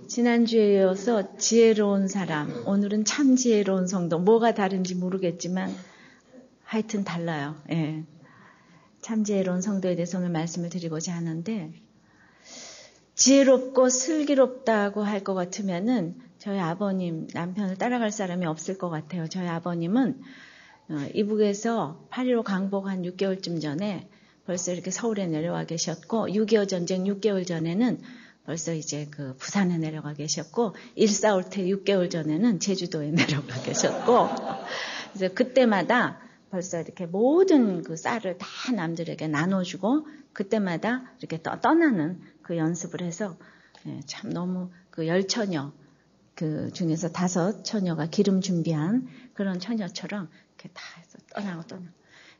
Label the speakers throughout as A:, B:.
A: 지난주에 이어서 지혜로운 사람, 오늘은 참 지혜로운 성도. 뭐가 다른지 모르겠지만 하여튼 달라요. 예. 참 지혜로운 성도에 대해서 오늘 말씀을 드리고자 하는데, 지혜롭고 슬기롭다고 할 것 같으면은 저희 아버님, 남편을 따라갈 사람이 없을 것 같아요. 저희 아버님은 이북에서 8.15 강복 한 6개월쯤 전에 벌써 이렇게 서울에 내려와 계셨고, 6.25 전쟁 6개월 전에는 벌써 이제 그 부산에 내려가 계셨고, 1.4올 때 6개월 전에는 제주도에 내려가 계셨고, 그래서 그때마다 벌써 이렇게 모든 그 쌀을 다 남들에게 나눠주고, 그때마다 이렇게 떠나는 그 연습을 해서, 참 너무 그 10처녀, 그 중에서 5처녀가 기름 준비한 그런 처녀처럼 이렇게 다 해서 떠나고.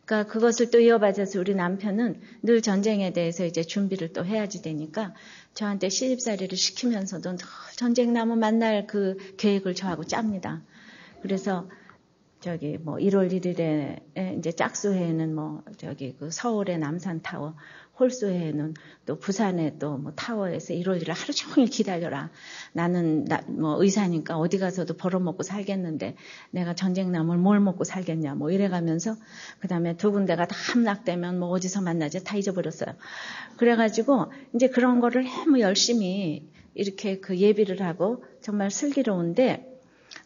A: 그러니까 그것을 또 이어받아서 우리 남편은 늘 전쟁에 대해서 이제 준비를 또 해야지 되니까 저한테 시집살이를 시키면서도 전쟁 나면 만날 그 계획을 저하고 짭니다. 그래서 저기 뭐 1월 1일에 이제 짝수회에는 뭐 저기 그 서울의 남산타워, 홀수회에는 또 부산에 또 뭐 타워에서 1월 1일 하루 종일 기다려라. 나는 뭐 의사니까 어디 가서도 벌어먹고 살겠는데 내가 전쟁 나면 뭘 먹고 살겠냐 뭐 이래가면서, 그 다음에 두 군데가 다 함락되면 뭐 어디서 만나지 다 잊어버렸어요. 그래가지고 이제 그런 거를 너무 열심히 이렇게 그 예비를 하고 정말 슬기로운데,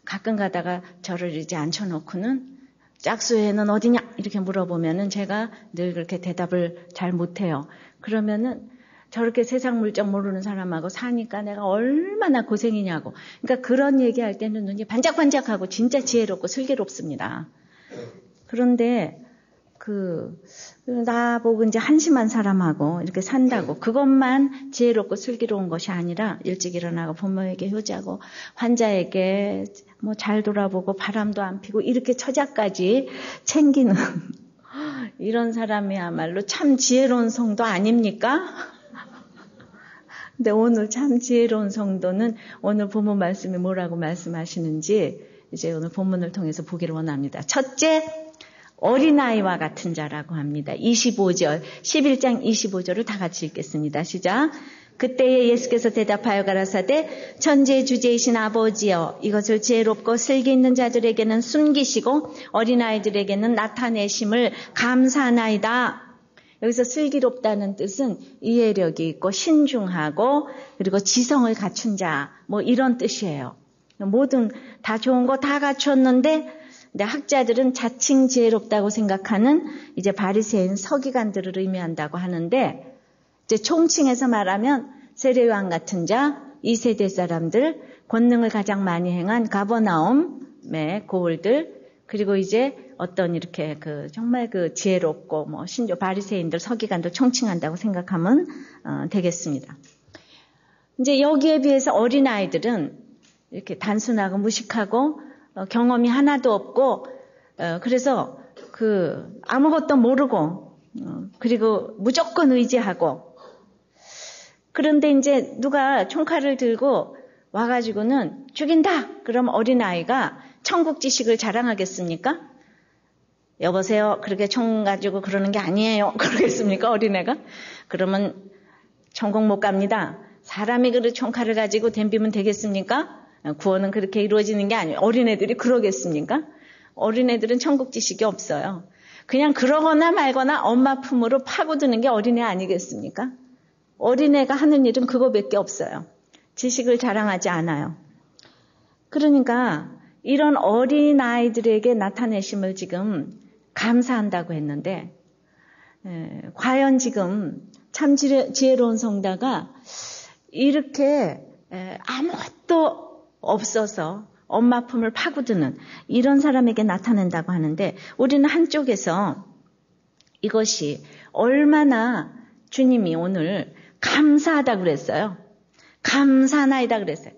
A: 가끔 가다가 저를 이제 앉혀놓고는 짝수회는 어디냐 이렇게 물어보면은 제가 늘 그렇게 대답을 잘 못해요. 그러면은 저렇게 세상 물정 모르는 사람하고 사니까 내가 얼마나 고생이냐고. 그러니까 그런 얘기할 때는 눈이 반짝반짝하고 진짜 지혜롭고 슬기롭습니다. 그런데 나보고 이제 한심한 사람하고 이렇게 산다고 그것만 지혜롭고 슬기로운 것이 아니라 일찍 일어나고 부모에게 효자고 환자에게 뭐 잘 돌아보고 바람도 안 피고 이렇게 처자까지 챙기는 이런 사람이야말로 참 지혜로운 성도 아닙니까? 근데 오늘 참 지혜로운 성도는 오늘 본문 말씀이 뭐라고 말씀하시는지 이제 오늘 본문을 통해서 보기를 원합니다. 첫째, 어린아이와 같은 자라고 합니다. 25절, 11장 25절을 다 같이 읽겠습니다. 시작. 그때에 예수께서 대답하여 가라사대 천지의 주제이신 아버지여, 이것을 지혜롭고 슬기 있는 자들에게는 숨기시고 어린아이들에게는 나타내심을 감사하나이다. 여기서 슬기롭다는 뜻은 이해력이 있고 신중하고 그리고 지성을 갖춘 자, 뭐 이런 뜻이에요. 모든 다 좋은 거 다 갖췄는데, 근데 학자들은 자칭 지혜롭다고 생각하는 이제 바리새인 서기관들을 의미한다고 하는데, 이제 총칭해서 말하면 세례요한 같은 자, 2세대 사람들, 권능을 가장 많이 행한 가버나움의 고을들, 그리고 이제 어떤 이렇게 정말 지혜롭고 뭐 신조 바리새인들, 서기관들 총칭한다고 생각하면 되겠습니다. 이제 여기에 비해서 어린아이들은 이렇게 단순하고 무식하고 경험이 하나도 없고, 그래서 아무것도 모르고, 그리고 무조건 의지하고, 그런데 이제 누가 총칼을 들고 와가지고는 죽인다! 그럼 어린아이가 천국 지식을 자랑하겠습니까? 여보세요, 그렇게 총 가지고 그러는 게 아니에요. 그러겠습니까, 어린애가? 그러면 천국 못 갑니다. 사람이 총칼을 가지고 덤비면 되겠습니까? 구원은 그렇게 이루어지는 게 아니에요. 어린애들이 그러겠습니까? 어린애들은 천국 지식이 없어요. 그냥 그러거나 말거나 엄마 품으로 파고드는 게 어린애 아니겠습니까? 어린애가 하는 일은 그거밖에 없어요. 지식을 자랑하지 않아요. 그러니까 이런 어린아이들에게 나타내심을 지금 감사한다고 했는데, 과연 지금 참 지혜로운 성자가 이렇게 아무것도 없어서 엄마 품을 파고드는 이런 사람에게 나타낸다고 하는데, 우리는 한쪽에서 이것이 얼마나 주님이 오늘 감사하다고 그랬어요. 감사나이다 그랬어요.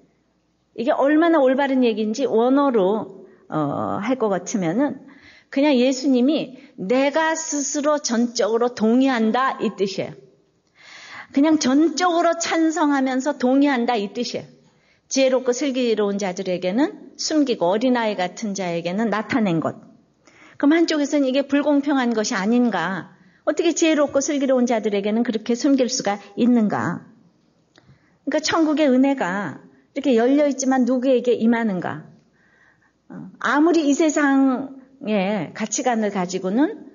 A: 이게 얼마나 올바른 얘기인지 원어로 할 것 같으면은 그냥 예수님이 내가 스스로 전적으로 동의한다 이 뜻이에요. 그냥 전적으로 찬성하면서 동의한다 이 뜻이에요. 지혜롭고 슬기로운 자들에게는 숨기고 어린아이 같은 자에게는 나타낸 것. 그럼 한쪽에서는 이게 불공평한 것이 아닌가? 어떻게 지혜롭고 슬기로운 자들에게는 그렇게 숨길 수가 있는가? 그러니까 천국의 은혜가 이렇게 열려있지만 누구에게 임하는가? 아무리 이 세상의 가치관을 가지고는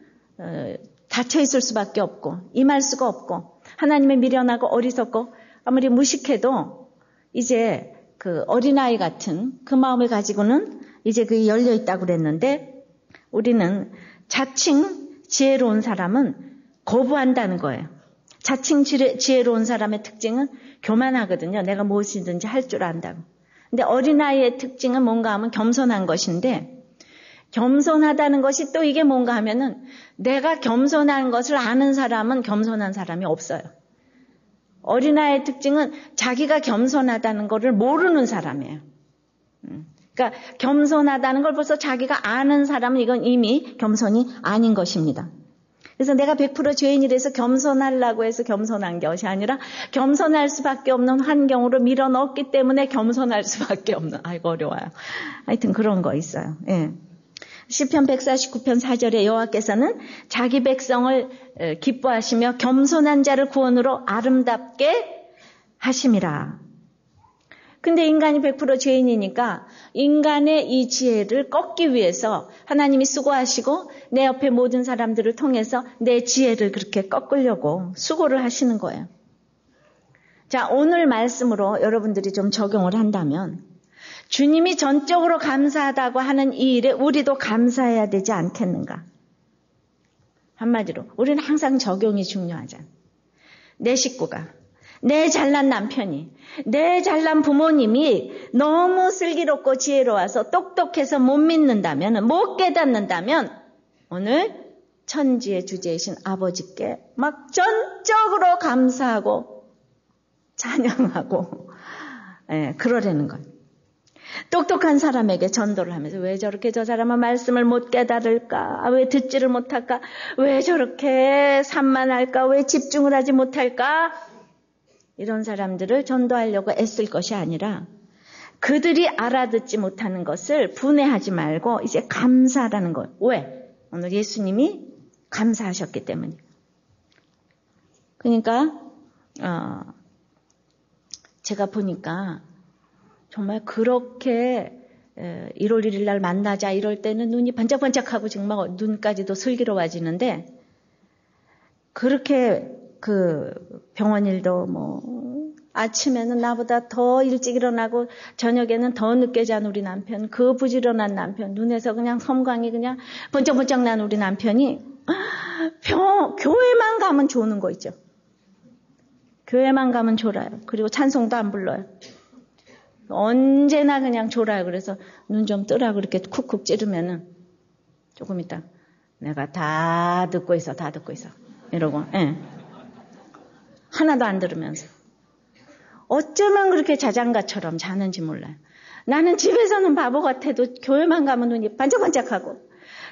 A: 닫혀있을 수밖에 없고 임할 수가 없고 하나님의 미련하고 어리석고 아무리 무식해도 이제 그 어린아이 같은 그 마음을 가지고는 이제 그게 열려있다고 그랬는데 우리는 자칭 지혜로운 사람은 거부한다는 거예요. 자칭 지혜로운 사람의 특징은 교만하거든요. 내가 무엇이든지 할 줄 안다고. 근데 어린아이의 특징은 뭔가 하면 겸손한 것인데 겸손하다는 것이 또 이게 뭔가 하면은 내가 겸손한 것을 아는 사람은 겸손한 사람이 없어요. 어린아이의 특징은 자기가 겸손하다는 것을 모르는 사람이에요. 그러니까 겸손하다는 걸 벌써 자기가 아는 사람은 이건 이미 겸손이 아닌 것입니다. 그래서 내가 100% 죄인이라서 겸손하려고 해서 겸손한 것이 아니라 겸손할 수밖에 없는 환경으로 밀어넣었기 때문에 겸손할 수밖에 없는. 아이고 어려워요. 하여튼 그런 거 있어요. 예. 시편 149편 4절에 여호와께서는 자기 백성을 기뻐하시며 겸손한 자를 구원으로 아름답게 하심이라. 근데 인간이 100% 죄인이니까 인간의 이 지혜를 꺾기 위해서 하나님이 수고하시고 내 옆에 모든 사람들을 통해서 내 지혜를 그렇게 꺾으려고 수고를 하시는 거예요. 자, 오늘 말씀으로 여러분들이 좀 적용을 한다면 주님이 전적으로 감사하다고 하는 이 일에 우리도 감사해야 되지 않겠는가? 한마디로 우리는 항상 적용이 중요하잖아요. 내 식구가, 내 잘난 남편이, 내 잘난 부모님이 너무 슬기롭고 지혜로워서 똑똑해서 못 믿는다면, 못 깨닫는다면 오늘 천지의 주제이신 아버지께 막 전적으로 감사하고 찬양하고 그러려는 거예요. 똑똑한 사람에게 전도를 하면서 왜 저렇게 저 사람은 말씀을 못 깨달을까? 왜 듣지를 못할까? 왜 저렇게 산만할까? 왜 집중을 하지 못할까? 이런 사람들을 전도하려고 애쓸 것이 아니라 그들이 알아듣지 못하는 것을 분해하지 말고 이제 감사라는 거예요. 왜? 오늘 예수님이 감사하셨기 때문이에요. 그러니까 제가 보니까 정말 그렇게 1월 1일 날 만나자 이럴 때는 눈이 반짝반짝하고 정말 눈까지도 슬기로워지는데 그렇게 그 병원 일도 뭐 아침에는 나보다 더 일찍 일어나고 저녁에는 더 늦게 잔 우리 남편, 그 부지런한 남편, 눈에서 그냥 섬광이 그냥 번쩍번쩍 난 우리 남편이 교회만 가면 조는 거 있죠. 교회만 가면 졸아요. 그리고 찬송도 안 불러요. 언제나 그냥 졸아요. 그래서 눈 좀 뜨라고 이렇게 쿡쿡 찌르면은 조금 있다. 내가 다 듣고 있어. 이러고, 하나도 안 들으면서. 어쩌면 그렇게 자장가처럼 자는지 몰라요. 나는 집에서는 바보 같아도 교회만 가면 눈이 반짝반짝하고,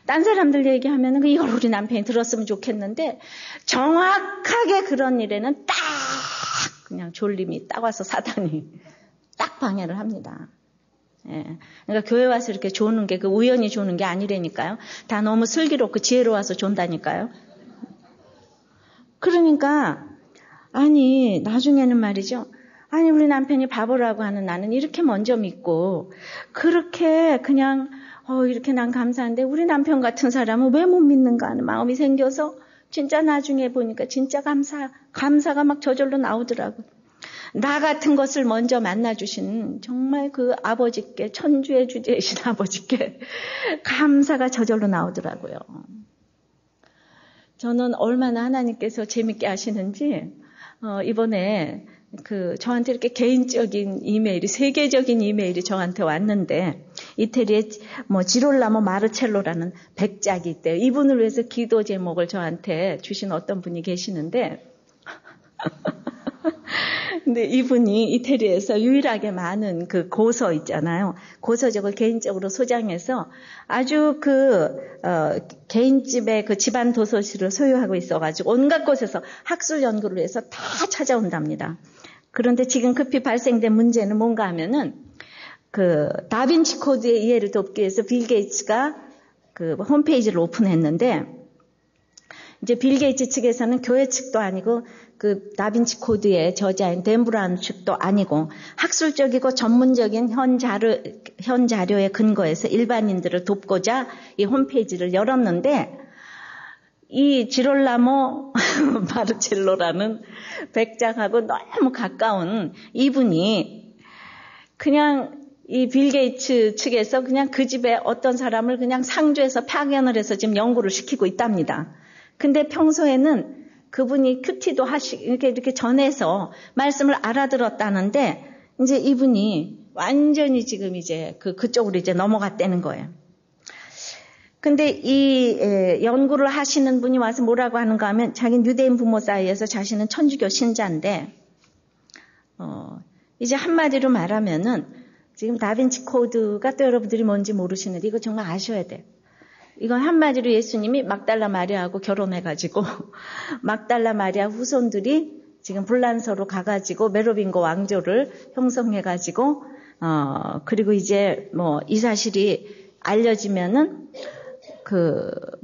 A: 딴 사람들 얘기하면은 이걸 우리 남편이 들었으면 좋겠는데, 정확하게 그런 일에는 딱, 그냥 졸림이 딱 와서 사단이 딱 방해를 합니다. 예. 그러니까 교회 와서 이렇게 조는 게 그 우연히 조는 게 아니라니까요. 다 너무 슬기롭고 지혜로워서 존다니까요. 그러니까 아니 나중에는 말이죠. 아니 우리 남편이 바보라고 하는 나는 이렇게 먼저 믿고 그렇게 그냥 이렇게 난 감사한데 우리 남편 같은 사람은 왜 못 믿는가 하는 마음이 생겨서 진짜 나중에 보니까 진짜 감사가 막 저절로 나오더라고요. 나 같은 것을 먼저 만나주신 정말 그 아버지께 천주의 주제이신 아버지께 감사가 저절로 나오더라고요. 저는 얼마나 하나님께서 재밌게 하시는지 이번에 저한테 이렇게 개인적인 이메일이 세계적인 이메일이 저한테 왔는데 이태리에 지롤라모 마르첼로라는 백작이 있대요. 이분을 위해서 기도 제목을 저한테 주신 어떤 분이 계시는데 근데 이분이 이태리에서 유일하게 많은 그 고서 있잖아요. 고서적을 개인적으로 소장해서 아주 개인집에 그 집안 도서실을 소유하고 있어가지고 온갖 곳에서 학술 연구를 해서 다 찾아온답니다. 그런데 지금 급히 발생된 문제는 뭔가 하면은 다빈치 코드의 이해를 돕기 위해서 빌 게이츠가 홈페이지를 오픈했는데 이제 빌 게이츠 측에서는 교회 측도 아니고 그 다빈치 코드의 저자인 댄 브라운 측도 아니고 학술적이고 전문적인 현 자료에 근거해서 일반인들을 돕고자 이 홈페이지를 열었는데 이 지롤라모 마르첼로라는 백작하고 너무 가까운 이분이 그냥 이 빌 게이츠 측에서 그냥 그 집에 어떤 사람을 그냥 상주해서 파견을 해서 지금 연구를 시키고 있답니다. 근데 평소에는 그분이 큐티도 이렇게 전해서 말씀을 알아들었다는데 이제 이분이 완전히 지금 이제 그쪽으로 이제 넘어갔다는 거예요. 근데 이 연구를 하시는 분이 와서 뭐라고 하는가 하면 자기는 유대인 부모 사이에서 자신은 천주교 신자인데 이제 한마디로 말하면은 지금 다빈치 코드가 또 여러분들이 뭔지 모르시는데 이거 정말 아셔야 돼요. 이건 한마디로 예수님이 막달라 마리아하고 결혼해가지고 막달라 마리아 후손들이 지금 불란서로 가가지고 메로빙고 왕조를 형성해가지고 그리고 이제 뭐 이 사실이 알려지면은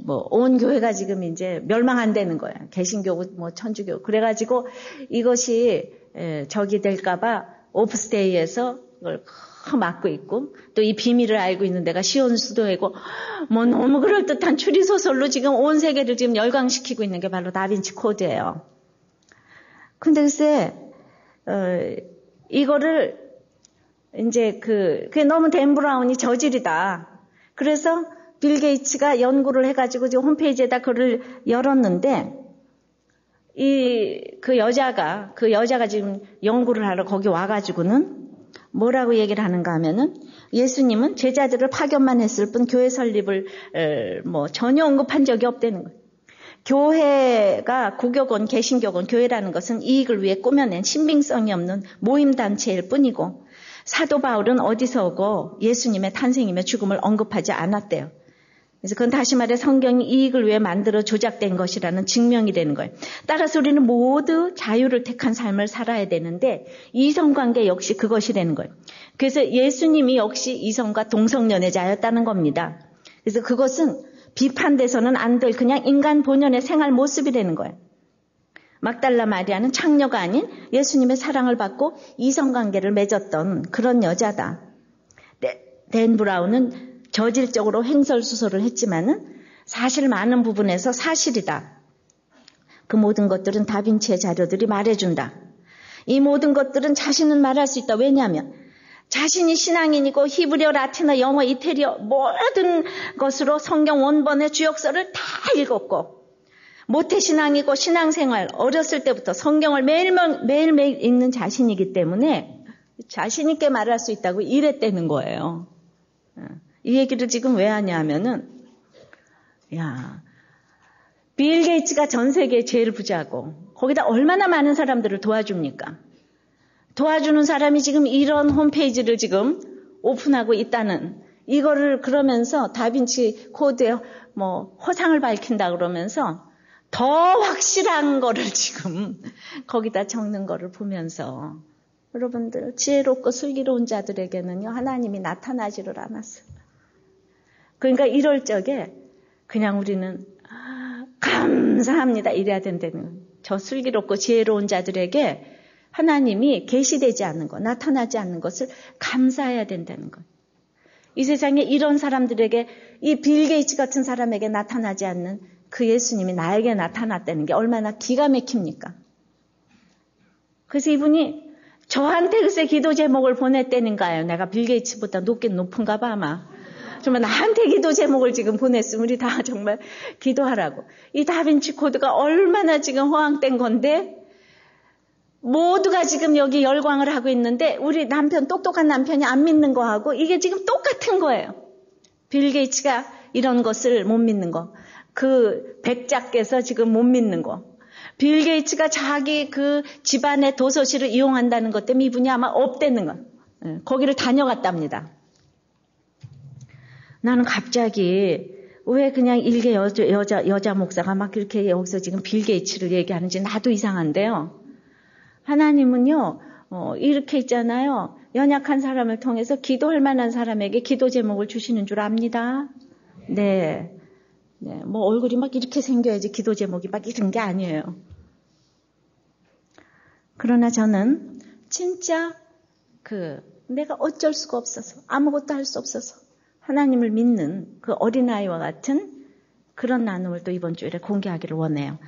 A: 온 교회가 지금 이제 멸망한다는 거예요. 개신교, 천주교. 그래가지고 이것이 적이 될까봐 오프스데이에서 이걸 막고 있고 또 이 비밀을 알고 있는 데가 시온 수도이고 뭐 너무 그럴듯한 추리소설로 지금 온 세계를 지금 열광시키고 있는 게 바로 다빈치 코드예요. 근데 글쎄, 이거를 이제 그게 너무 댄 브라운이 저질이다. 그래서 빌 게이츠가 연구를 해가지고 지금 홈페이지에다 글을 열었는데, 그 여자가 지금 연구를 하러 거기 와가지고는 뭐라고 얘기를 하는가 하면은 예수님은 제자들을 파견만 했을 뿐 교회 설립을 전혀 언급한 적이 없다는 거예요. 교회가 구교건 개신교건 교회라는 것은 이익을 위해 꾸며낸 신빙성이 없는 모임단체일 뿐이고 사도 바울은 어디서 오고 예수님의 탄생이며 죽음을 언급하지 않았대요. 그래서 그건 다시 말해 성경이 이익을 위해 만들어 조작된 것이라는 증명이 되는 거예요. 따라서 우리는 모두 자유를 택한 삶을 살아야 되는데 이성관계 역시 그것이 되는 거예요. 그래서 예수님이 역시 이성과 동성연애자였다는 겁니다. 그래서 그것은 비판돼서는 안 될 그냥 인간 본연의 생활 모습이 되는 거예요. 막달라 마리아는 창녀가 아닌 예수님의 사랑을 받고 이성관계를 맺었던 그런 여자다. 댄 브라운은 저질적으로 횡설수설을 했지만은 사실 많은 부분에서 사실이다. 그 모든 것들은 다빈치의 자료들이 말해준다. 이 모든 것들은 자신은 말할 수 있다. 왜냐하면 자신이 신앙인이고 히브리어, 라틴어, 영어, 이태리어 모든 것으로 성경 원본의 주역서를 다 읽었고 모태신앙이고 신앙생활 어렸을 때부터 성경을 매일매일 읽는 자신이기 때문에 자신 있게 말할 수 있다고 이랬다는 거예요. 이 얘기를 지금 왜 하냐 하면은 빌 게이츠가 전 세계에 제일 부자고 거기다 얼마나 많은 사람들을 도와줍니까? 도와주는 사람이 지금 이런 홈페이지를 지금 오픈하고 있다는 이거를 그러면서 다빈치 코드에 허상을 밝힌다 그러면서 더 확실한 거를 지금 거기다 적는 거를 보면서 여러분들 지혜롭고 슬기로운 자들에게는요 하나님이 나타나지를 않았어요. 그러니까 이럴 적에 그냥 우리는 감사합니다 이래야 된다는 저 슬기롭고 지혜로운 자들에게 하나님이 계시되지 않는 것, 나타나지 않는 것을 감사해야 된다는 것. 이 세상에 이런 사람들에게 이 빌 게이츠 같은 사람에게 나타나지 않는 그 예수님이 나에게 나타났다는 게 얼마나 기가 막힙니까? 그래서 이분이 저한테 글쎄 기도 제목을 보냈다는가요? 내가 빌 게이츠보다 높은가 봐 아마. 정말 나한테 기도 제목을 지금 보냈으면 우리 다 정말 기도하라고. 이 다빈치 코드가 얼마나 지금 허황된 건데 모두가 지금 여기 열광을 하고 있는데 우리 남편 똑똑한 남편이 안 믿는 거하고 이게 지금 똑같은 거예요. 빌 게이츠가 이런 것을 못 믿는 거. 그 백작께서 지금 못 믿는 거. 빌 게이츠가 자기 그 집안의 도서실을 이용한다는 것 때문에 이분이 아마 없대는 거. 거기를 다녀갔답니다. 나는 갑자기 왜 그냥 일개 여자 목사가 막 이렇게 여기서 지금 빌 게이츠를 얘기하는지 나도 이상한데요. 하나님은요, 이렇게 있잖아요. 연약한 사람을 통해서 기도할 만한 사람에게 기도 제목을 주시는 줄 압니다. 네. 네, 뭐 얼굴이 막 이렇게 생겨야지 기도 제목이 막 이런 게 아니에요. 그러나 저는 진짜 내가 어쩔 수가 없어서 아무것도 할 수 없어서 하나님을 믿는 그 어린아이와 같은 그런 나눔을 또 이번 주일에 공개하기를 원해요.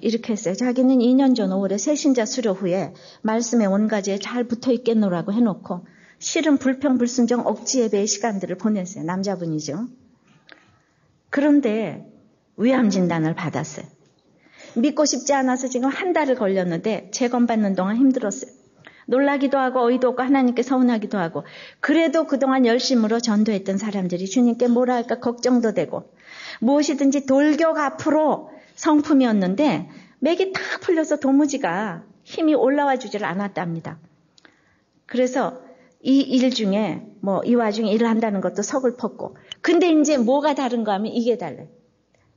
A: 이렇게 했어요. 자기는 2년 전 5월에 새신자 수료 후에 말씀의 원가지에 잘 붙어 있겠노라고 해놓고 실은 불평불순정 억지 예배의 시간들을 보냈어요. 남자분이죠. 그런데 위암 진단을 받았어요. 믿고 싶지 않아서 지금 한 달을 걸렸는데 재검받는 동안 힘들었어요. 놀라기도 하고 어이도 없고 하나님께 서운하기도 하고 그래도 그동안 열심으로 전도했던 사람들이 주님께 뭐라 할까 걱정도 되고 무엇이든지 돌격 앞으로 성품이었는데 맥이 다 풀려서 도무지가 힘이 올라와 주지를 않았답니다. 그래서 이 일 중에 이 와중에 일을 한다는 것도 서글펐고 근데 이제 뭐가 다른가 하면 이게 달라요.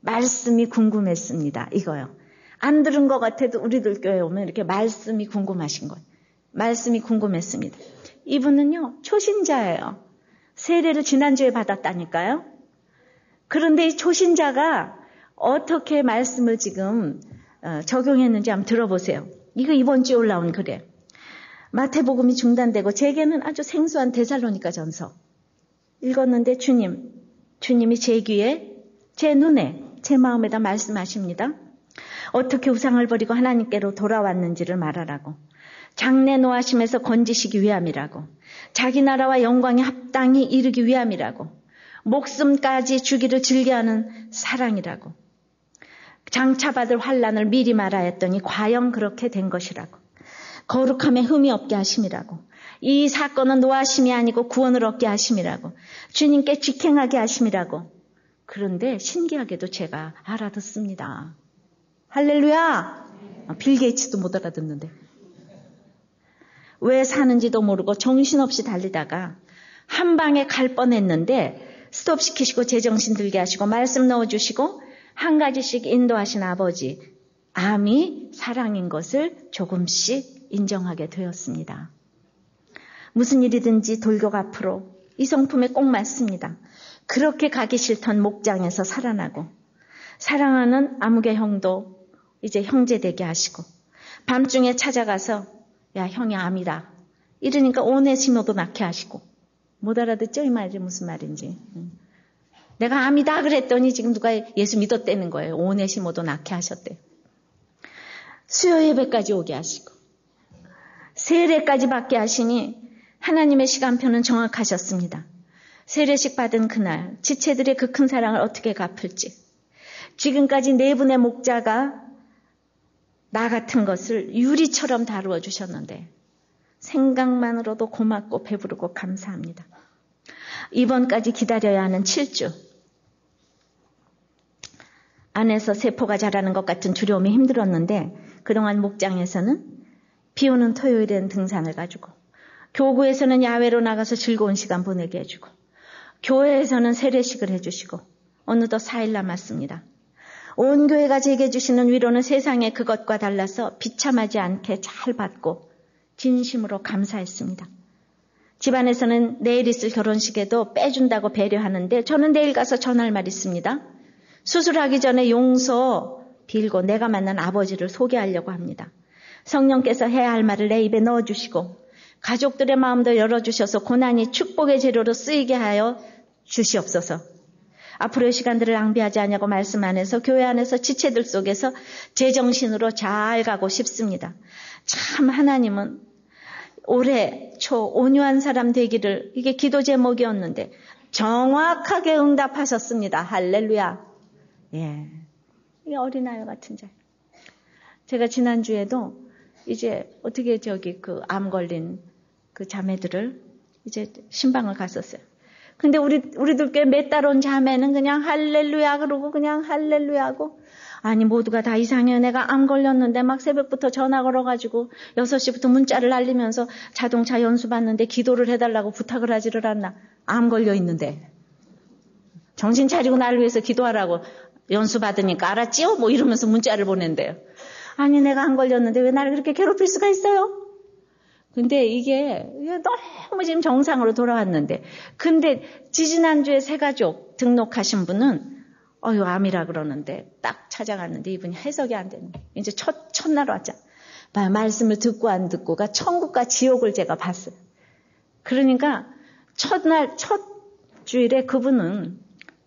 A: 말씀이 궁금했습니다. 이거요. 안 들은 것 같아도 우리들 교회 오면 이렇게 말씀이 궁금하신 거예요. 말씀이 궁금했습니다. 이분은요 초신자예요. 세례를 지난주에 받았다니까요. 그런데 이 초신자가 어떻게 말씀을 지금 적용했는지 한번 들어보세요. 이거 이번 주에 올라온 글이에요. 마태복음이 중단되고 제게는 아주 생소한 데살로니가 전서 읽었는데 주님이 제 귀에 제 눈에 제 마음에다 말씀하십니다. 어떻게 우상을 버리고 하나님께로 돌아왔는지를 말하라고. 장래 노하심에서 건지시기 위함이라고. 자기 나라와 영광에 합당히 이르기 위함이라고. 목숨까지 주기를 즐겨하는 사랑이라고. 장차받을 환난을 미리 말하였더니 과연 그렇게 된 것이라고. 거룩함에 흠이 없게 하심이라고. 이 사건은 노하심이 아니고 구원을 얻게 하심이라고. 주님께 직행하게 하심이라고. 그런데 신기하게도 제가 알아듣습니다. 할렐루야! 빌 게이츠도 못 알아듣는데. 왜 사는지도 모르고 정신없이 달리다가 한 방에 갈 뻔했는데 스톱시키시고 제정신 들게 하시고 말씀 넣어주시고 한 가지씩 인도하신 아버지 암이 사랑인 것을 조금씩 인정하게 되었습니다. 무슨 일이든지 돌격 앞으로 이 성품에 꼭 맞습니다. 그렇게 가기 싫던 목장에서 살아나고 사랑하는 아무개 형도 이제 형제 되게 하시고 밤중에 찾아가서 야 형이 암이다 이러니까 오네시모도 낳게 하시고 못 알아듣죠? 이 말이 무슨 말인지. 내가 암이다 그랬더니 지금 누가 예수 믿었다는 거예요. 오네시모도 낳게 하셨대요. 수요 예배까지 오게 하시고 세례까지 받게 하시니 하나님의 시간표는 정확하셨습니다. 세례식 받은 그날 지체들의 그 큰 사랑을 어떻게 갚을지 지금까지 4분의 목자가 나 같은 것을 유리처럼 다루어 주셨는데 생각만으로도 고맙고 배부르고 감사합니다. 이번까지 기다려야 하는 7주 안에서 세포가 자라는 것 같은 두려움이 힘들었는데 그동안 목장에서는 비오는 토요일엔 등산을 가지고 교구에서는 야외로 나가서 즐거운 시간 보내게 해주고 교회에서는 세례식을 해주시고 어느덧 4일 남았습니다. 온 교회가 제게 주시는 위로는 세상의 그것과 달라서 비참하지 않게 잘 받고 진심으로 감사했습니다. 집안에서는 내일 있을 결혼식에도 빼준다고 배려하는데 저는 내일 가서 전할 말 있습니다. 수술하기 전에 용서 빌고 내가 만난 아버지를 소개하려고 합니다. 성령께서 해야 할 말을 내 입에 넣어주시고 가족들의 마음도 열어주셔서 고난이 축복의 재료로 쓰이게 하여 주시옵소서. 앞으로의 시간들을 낭비하지 않냐고 말씀 안에서 교회 안에서 지체들 속에서 제정신으로 잘 가고 싶습니다. 참 하나님은 올해 초 온유한 사람 되기를 이게 기도 제목이었는데 정확하게 응답하셨습니다. 할렐루야. 예, 이 어린아이 같은 자. 제가 지난주에도 이제 어떻게 암 걸린 그 자매들을 이제 신방을 갔었어요. 근데 우리들 꽤 몇 달 온 자매는 그냥 할렐루야 그러고 그냥 할렐루야고 아니 모두가 다 이상해요. 내가 암 걸렸는데 막 새벽부터 전화 걸어가지고 6시부터 문자를 날리면서 자동차 연수 받는데 기도를 해달라고 부탁을 하지를 않나. 암 걸려 있는데 정신 차리고 날 위해서 기도하라고 연수 받으니까 알았지요? 뭐 이러면서 문자를 보낸대요. 아니 내가 안 걸렸는데 왜 나를 그렇게 괴롭힐 수가 있어요? 근데 이게 너무 지금 정상으로 돌아왔는데 근데 지지난주에 새가족 등록하신 분은 암이라 그러는데 딱 찾아갔는데 이분이 해석이 안 되는 거예요. 이제 첫날 왔잖아. 말씀을 듣고 안 듣고가 천국과 지옥을 제가 봤어요. 그러니까 첫 주일에 그분은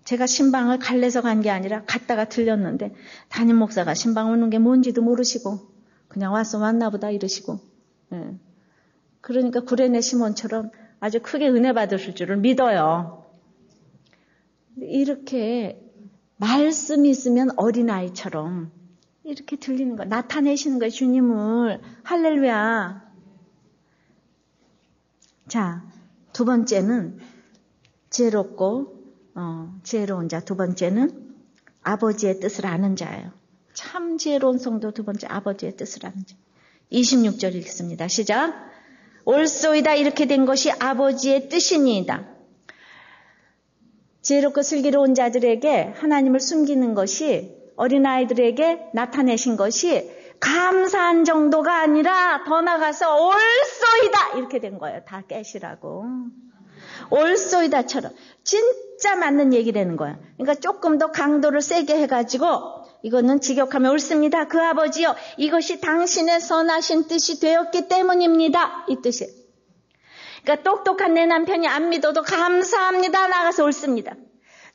A: 제가 신방을 갈래서 간 게 아니라 갔다가 들렸는데 담임 목사가 신방 오는 게 뭔지도 모르시고 그냥 와서 왔나 보다 이러시고. 예. 그러니까 구레네 시몬처럼 아주 크게 은혜 받으실 줄을 믿어요. 이렇게 말씀이 있으면 어린아이처럼 이렇게 들리는 거, 나타내시는 거예요, 주님을. 할렐루야. 자, 두 번째는 지혜로운 자. 두 번째는 아버지의 뜻을 아는 자예요. 참 지혜로운 성도 두 번째, 아버지의 뜻을 아는 자. 26절 읽습니다. 시작. 옳소이다 이렇게 된 것이 아버지의 뜻이니이다. 지혜롭고 슬기로운 자들에게 하나님을 숨기는 것이, 어린아이들에게 나타내신 것이 감사한 정도가 아니라 더 나가서 옳소이다 이렇게 된 거예요. 다 깨시라고. 옳소이다처럼 진짜 맞는 얘기라는 거예요. 그러니까 조금 더 강도를 세게 해가지고 이거는 직역하면 옳습니다. 그 아버지요, 이것이 당신의 선하신 뜻이 되었기 때문입니다. 이 뜻이에요. 그러니까 똑똑한 내 남편이 안 믿어도 감사합니다. 나가서 옳습니다.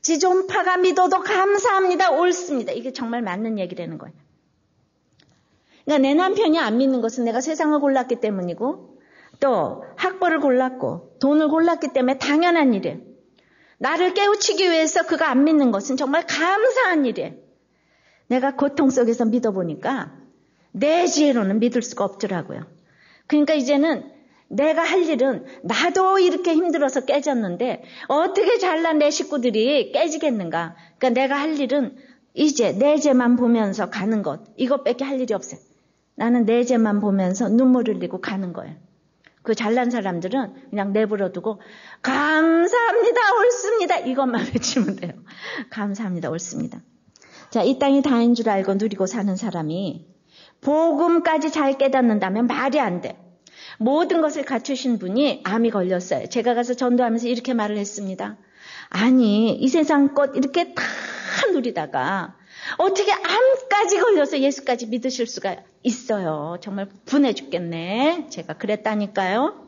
A: 지존파가 믿어도 감사합니다. 옳습니다. 이게 정말 맞는 얘기라는 거예요. 그러니까 내 남편이 안 믿는 것은 내가 세상을 골랐기 때문이고 또 학벌을 골랐고 돈을 골랐기 때문에 당연한 일이에요. 나를 깨우치기 위해서 그가 안 믿는 것은 정말 감사한 일이에요. 내가 고통 속에서 믿어보니까 내 지혜로는 믿을 수가 없더라고요. 그러니까 이제는 내가 할 일은 나도 이렇게 힘들어서 깨졌는데 어떻게 잘난 내 식구들이 깨지겠는가. 그러니까 내가 할 일은 이제 내 죄만 보면서 가는 것, 이것밖에 할 일이 없어요. 나는 내 죄만 보면서 눈물 흘리고 가는 거예요. 그 잘난 사람들은 그냥 내버려두고 감사합니다, 옳습니다 이것만 외치면 돼요. 감사합니다, 옳습니다. 자, 이 땅이 다인 줄 알고 누리고 사는 사람이 복음까지 잘 깨닫는다면 말이 안 돼. 모든 것을 갖추신 분이 암이 걸렸어요. 제가 가서 전도하면서 이렇게 말을 했습니다. 아니, 이 세상 것 이렇게 다 누리다가 어떻게 암까지 걸려서 예수까지 믿으실 수가 있어요. 정말 분해 죽겠네. 제가 그랬다니까요.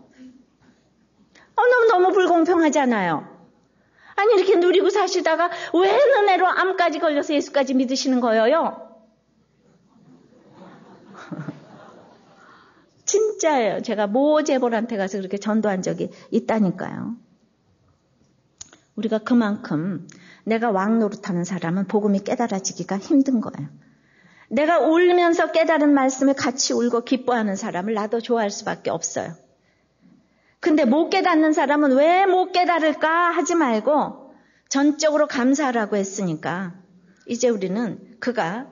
A: 너무 불공평하잖아요. 아니, 이렇게 누리고 사시다가 왜 은혜로 암까지 걸려서 예수까지 믿으시는 거예요? 진짜예요. 제가 모 재벌한테 가서 그렇게 전도한 적이 있다니까요. 우리가 그만큼 내가 왕 노릇하는 사람은 복음이 깨달아지기가 힘든 거예요. 내가 울면서 깨달은 말씀을 같이 울고 기뻐하는 사람을 나도 좋아할 수밖에 없어요. 근데 못 깨닫는 사람은 왜 못 깨달을까 하지 말고 전적으로 감사하라고 했으니까 이제 우리는 그가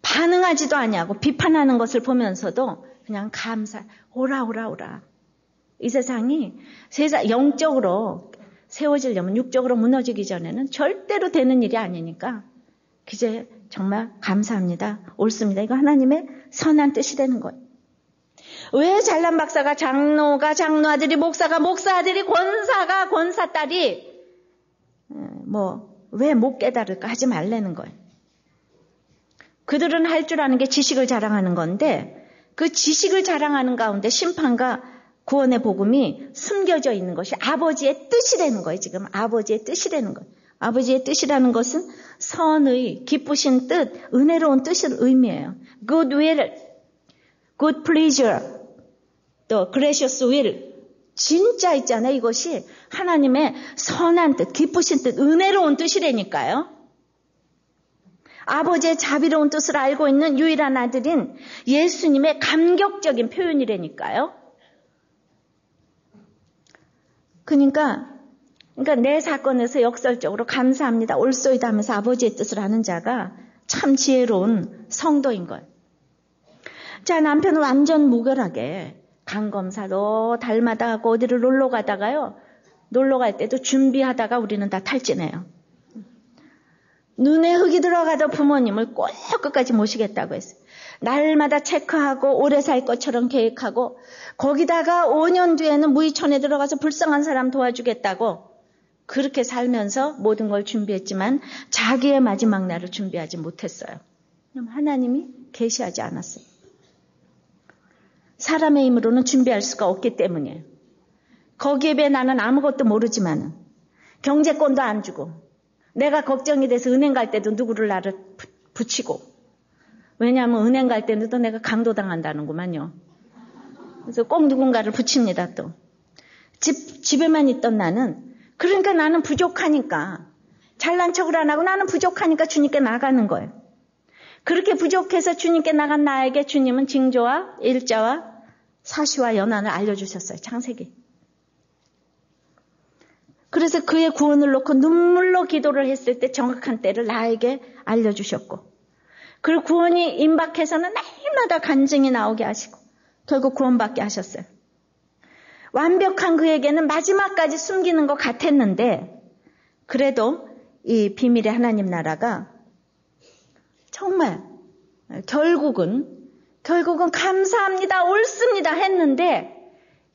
A: 반응하지도 아니하고 비판하는 것을 보면서도 그냥 감사, 오라. 이 세상이 영적으로 세워지려면 육적으로 무너지기 전에는 절대로 되는 일이 아니니까 이제 정말 감사합니다, 옳습니다. 이거 하나님의 선한 뜻이 되는 거예요. 왜 잘난 박사가 장로가 장로아들이 목사가 목사아들이 권사가 권사딸이 왜 못 깨달을까 하지 말라는 거예요. 그들은 할 줄 아는 게 지식을 자랑하는 건데 그 지식을 자랑하는 가운데 심판과 구원의 복음이 숨겨져 있는 것이 아버지의 뜻이라는 거예요. 지금 아버지의 뜻이라는 거예요. 아버지의 뜻이라는 것은 선의, 기쁘신 뜻, 은혜로운 뜻을 의미해요. good will, good pleasure, 또 gracious will. 진짜 있잖아요. 이것이 하나님의 선한 뜻, 기쁘신 뜻, 은혜로운 뜻이라니까요. 아버지의 자비로운 뜻을 알고 있는 유일한 아들인 예수님의 감격적인 표현이라니까요. 그러니까 내 사건에서 역설적으로 감사합니다, 옳소이다 하면서 아버지의 뜻을 아는 자가 참 지혜로운 성도인 거예요. 자, 남편은 완전 무결하게 간검사도 달마다 하고 어디를 놀러 가다가요. 놀러 갈 때도 준비하다가 우리는 다 탈진해요. 눈에 흙이 들어가도 부모님을 꼭 끝까지 모시겠다고 했어요. 날마다 체크하고 오래 살 것처럼 계획하고 거기다가 5년 뒤에는 무의촌에 들어가서 불쌍한 사람 도와주겠다고 그렇게 살면서 모든 걸 준비했지만 자기의 마지막 날을 준비하지 못했어요. 하나님이 계시하지 않았어요. 사람의 힘으로는 준비할 수가 없기 때문이에요. 거기에 비해 나는 아무것도 모르지만은 경제권도 안 주고 내가 걱정이 돼서 은행 갈 때도 누구를 나를 붙이고, 왜냐하면 은행 갈 때는 또 내가 강도당한다는구만요. 그래서 꼭 누군가를 붙입니다. 또 집에만 있던 나는, 그러니까 나는 부족하니까 잘난 척을 안 하고 나는 부족하니까 주님께 나가는 거예요. 그렇게 부족해서 주님께 나간 나에게 주님은 징조와 일자와 사시와 연한을 알려주셨어요. 창세기. 그래서 그의 구원을 놓고 눈물로 기도를 했을 때 정확한 때를 나에게 알려주셨고, 그리고 구원이 임박해서는 날마다 간증이 나오게 하시고 결국 구원받게 하셨어요. 완벽한 그에게는 마지막까지 숨기는 것 같았는데, 그래도 이 비밀의 하나님 나라가 정말 결국은 감사합니다, 옳습니다 했는데,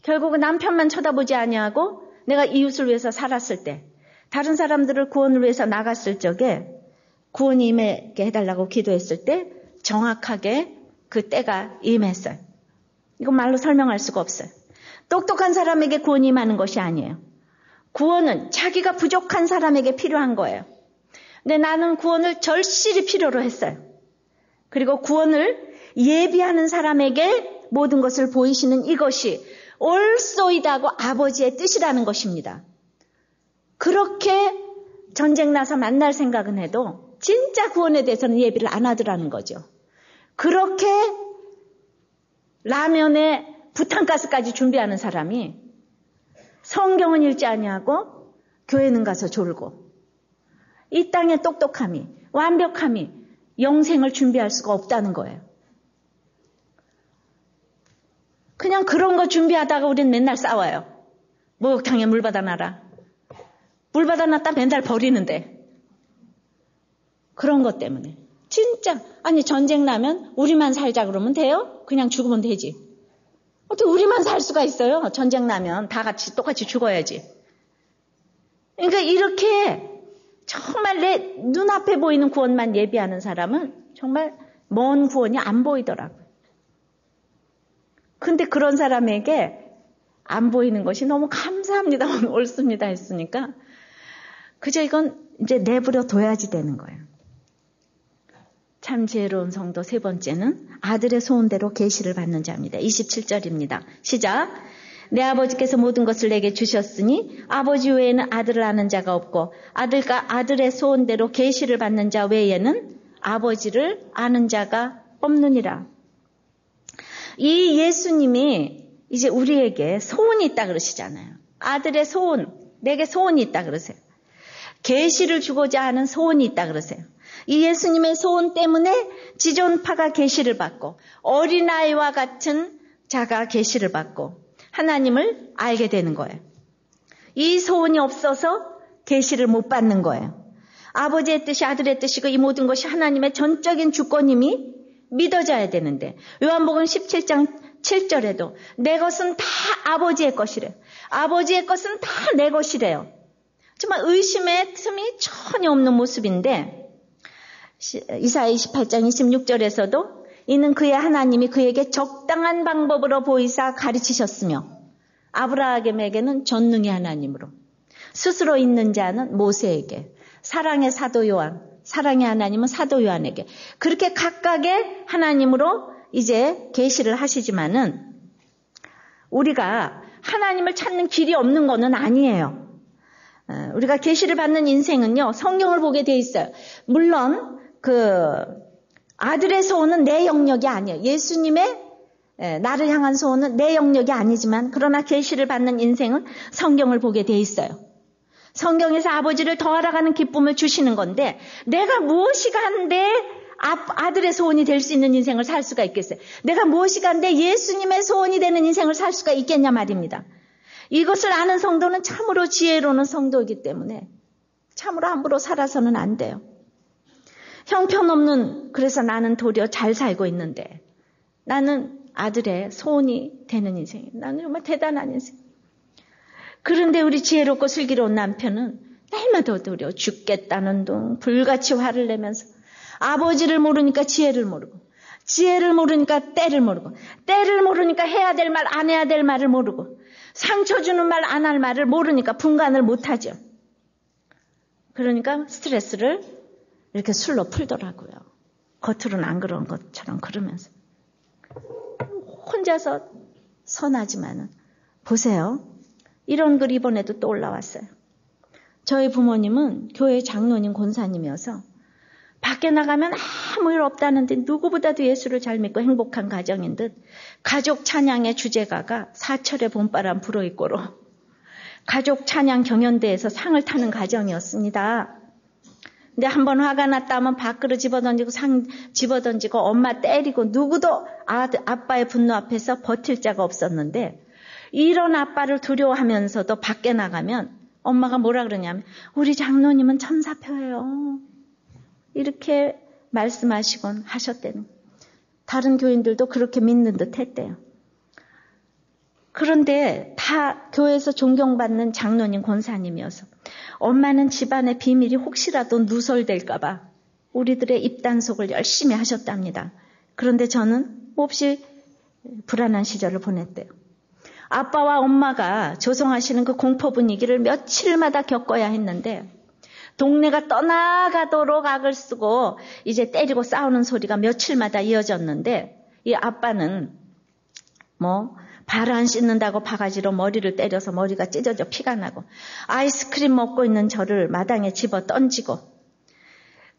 A: 결국은 남편만 쳐다보지 아니하고 내가 이웃을 위해서 살았을 때, 다른 사람들을 구원을 위해서 나갔을 적에 구원이 임하게 해달라고 기도했을 때 정확하게 그 때가 임했어요. 이건 말로 설명할 수가 없어요. 똑똑한 사람에게 구원이 임하는 것이 아니에요. 구원은 자기가 부족한 사람에게 필요한 거예요. 근데 나는 구원을 절실히 필요로 했어요. 그리고 구원을 예비하는 사람에게 모든 것을 보이시는 이것이 옳소이다고 아버지의 뜻이라는 것입니다. 그렇게 전쟁 나서 만날 생각은 해도 진짜 구원에 대해서는 예비를 안 하더라는 거죠. 그렇게 라면에 부탄가스까지 준비하는 사람이 성경은 읽지 아니하고 교회는 가서 졸고, 이 땅의 똑똑함이, 완벽함이 영생을 준비할 수가 없다는 거예요. 그냥 그런 거 준비하다가 우린 맨날 싸워요. 목욕탕에 물 받아놔라. 물 받아놨다 맨날 버리는데. 그런 것 때문에. 진짜 아니 전쟁 나면 우리만 살자 그러면 돼요? 그냥 죽으면 되지. 어떻게 우리만 살 수가 있어요? 전쟁 나면 다 같이 똑같이 죽어야지. 그러니까 이렇게 정말 내 눈앞에 보이는 구원만 예비하는 사람은 정말 먼 구원이 안 보이더라고요. 근데 그런 사람에게 안 보이는 것이 너무 감사합니다, 옳습니다 했으니까 그저 이건 이제 내버려 둬야지 되는 거예요. 참 지혜로운 성도 세 번째는 아들의 소원대로 계시를 받는 자입니다. 27절입니다. 시작. 내 아버지께서 모든 것을 내게 주셨으니 아버지 외에는 아들을 아는 자가 없고 아들과 아들의 소원대로 계시를 받는 자 외에는 아버지를 아는 자가 없느니라. 이 예수님이 이제 우리에게 소원이 있다 그러시잖아요. 아들의 소원, 내게 소원이 있다 그러세요. 계시를 주고자 하는 소원이 있다 그러세요. 이 예수님의 소원 때문에 지존파가 계시를 받고 어린아이와 같은 자가 계시를 받고 하나님을 알게 되는 거예요. 이 소원이 없어서 계시를 못 받는 거예요. 아버지의 뜻이 아들의 뜻이고 이 모든 것이 하나님의 전적인 주권임이 믿어져야 되는데, 요한복음 17장 7절에도 내 것은 다 아버지의 것이래요. 아버지의 것은 다 내 것이래요. 정말 의심의 틈이 전혀 없는 모습인데, 이사야 28장 26절에서도 이는 그의 하나님이 그에게 적당한 방법으로 보이사 가르치셨으며 아브라함에게는 전능의 하나님으로, 스스로 있는 자는 모세에게, 사랑의 사도 요한, 사랑의 하나님은 사도 요한에게 그렇게 각각의 하나님으로 이제 계시를 하시지만은 우리가 하나님을 찾는 길이 없는 것은 아니에요. 우리가 계시를 받는 인생은요, 성경을 보게 돼 있어요. 물론 그 아들의 소원은 내 영역이 아니에요. 예수님의 나를 향한 소원은 내 영역이 아니지만, 그러나 계시를 받는 인생은 성경을 보게 돼 있어요. 성경에서 아버지를 더 알아가는 기쁨을 주시는 건데, 내가 무엇이 간데 아들의 소원이 될 수 있는 인생을 살 수가 있겠어요? 내가 무엇이 간데 예수님의 소원이 되는 인생을 살 수가 있겠냐 말입니다. 이것을 아는 성도는 참으로 지혜로운 성도이기 때문에 참으로 함부로 살아서는 안 돼요. 형편없는, 그래서 나는 도리어 잘 살고 있는데 나는 아들의 소원이 되는 인생, 나는 정말 대단한 인생. 그런데 우리 지혜롭고 슬기로운 남편은 날마다 두려워 죽겠다는 둥 불같이 화를 내면서 아버지를 모르니까 지혜를 모르고, 지혜를 모르니까 때를 모르고, 때를 모르니까 해야 될 말 안 해야 될 말을 모르고, 상처 주는 말 안 할 말을 모르니까 분간을 못하죠. 그러니까 스트레스를 이렇게 술로 풀더라고요. 겉으로는 안 그런 것처럼 그러면서. 혼자서 선하지만은 보세요. 이런 글 이번에도 또 올라왔어요. 저희 부모님은 교회 장로님 권사님이어서 밖에 나가면 아무 일 없다는데 누구보다도 예수를 잘 믿고 행복한 가정인 듯 가족 찬양의 주제가가 사철의 봄바람 불어있고로 가족 찬양 경연대회에서 상을 타는 가정이었습니다. 근데 한번 화가 났다 하면 밥그릇 집어던지고 상 집어던지고 엄마 때리고 누구도 아빠의 분노 앞에서 버틸 자가 없었는데 이런 아빠를 두려워하면서도 밖에 나가면 엄마가 뭐라 그러냐면 우리 장로님은 천사표예요. 이렇게 말씀하시곤 하셨대는. 다른 교인들도 그렇게 믿는 듯 했대요. 그런데 다 교회에서 존경받는 장로님 권사님이어서 엄마는 집안의 비밀이 혹시라도 누설될까 봐 우리들의 입단속을 열심히 하셨답니다. 그런데 저는 몹시 불안한 시절을 보냈대요. 아빠와 엄마가 조성하시는 그 공포 분위기를 며칠마다 겪어야 했는데 동네가 떠나가도록 악을 쓰고 이제 때리고 싸우는 소리가 며칠마다 이어졌는데 이 아빠는 발 안 씻는다고 바가지로 머리를 때려서 머리가 찢어져 피가 나고 아이스크림 먹고 있는 저를 마당에 집어 던지고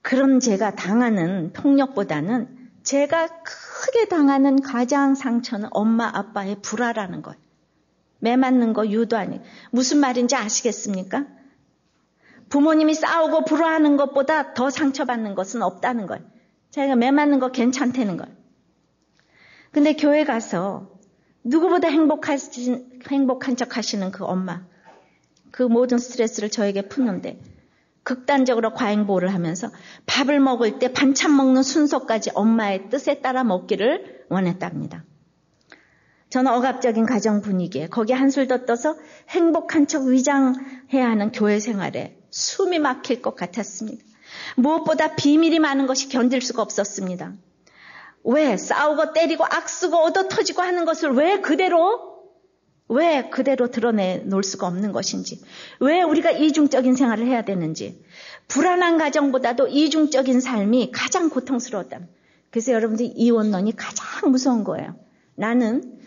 A: 그런 제가 당하는 폭력보다는 제가 크게 당하는 가장 상처는 엄마 아빠의 불화라는 거예요. 매 맞는 거 유도 아니고 무슨 말인지 아시겠습니까? 부모님이 싸우고 불화하는 것보다 더 상처받는 것은 없다는 거예요. 자기가 매 맞는 거 괜찮다는 거예요. 근데 교회 가서 누구보다 행복한 척 하시는 그 엄마, 그 모든 스트레스를 저에게 푸는데 극단적으로 과잉보호를 하면서 밥을 먹을 때 반찬 먹는 순서까지 엄마의 뜻에 따라 먹기를 원했답니다. 저는 억압적인 가정 분위기에 거기에 한술 더 떠서 행복한 척 위장해야 하는 교회 생활에 숨이 막힐 것 같았습니다. 무엇보다 비밀이 많은 것이 견딜 수가 없었습니다. 왜 싸우고 때리고 악쓰고 얻어터지고 하는 것을 왜 그대로 드러내놓을 수가 없는 것인지, 왜 우리가 이중적인 생활을 해야 되는지, 불안한 가정보다도 이중적인 삶이 가장 고통스러웠다. 그래서 여러분들이 이원론이 가장 무서운 거예요. 나는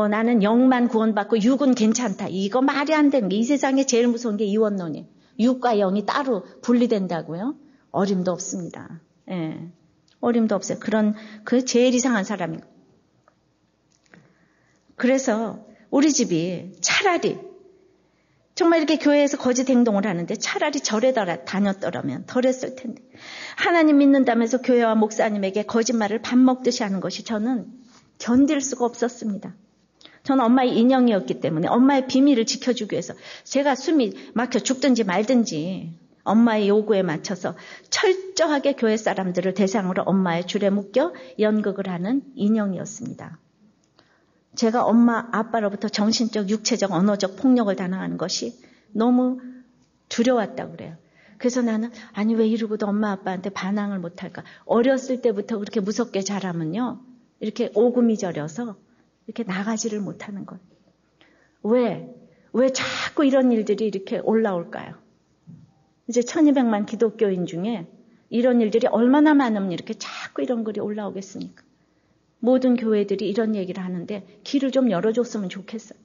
A: 나는 영만 구원받고 육은 괜찮다. 이거 말이 안 되는 게 이 세상에 제일 무서운 게 이원론이에요. 육과 영이 따로 분리된다고요? 어림도 없습니다. 예. 어림도 없어요. 그 제일 이상한 사람이고. 그래서 우리 집이 차라리 정말 이렇게 교회에서 거짓 행동을 하는데 차라리 절에 다녔더라면 덜 했을 텐데. 하나님 믿는다면서 교회와 목사님에게 거짓말을 밥 먹듯이 하는 것이 저는 견딜 수가 없었습니다. 저는 엄마의 인형이었기 때문에 엄마의 비밀을 지켜주기 위해서 제가 숨이 막혀 죽든지 말든지 엄마의 요구에 맞춰서 철저하게 교회 사람들을 대상으로 엄마의 줄에 묶여 연극을 하는 인형이었습니다. 제가 엄마, 아빠로부터 정신적, 육체적, 언어적 폭력을 당하는 것이 너무 두려웠다고 그래요. 그래서 나는 왜 이러고도 엄마, 아빠한테 반항을 못할까. 어렸을 때부터 그렇게 무섭게 자라면요. 이렇게 오금이 저려서 이렇게 나가지를 못하는 거예요. 왜 자꾸 이런 일들이 이렇게 올라올까요? 이제 1200만 기독교인 중에 이런 일들이 얼마나 많으면 이렇게 자꾸 이런 글이 올라오겠습니까? 모든 교회들이 이런 얘기를 하는데 길을 좀 열어줬으면 좋겠어요.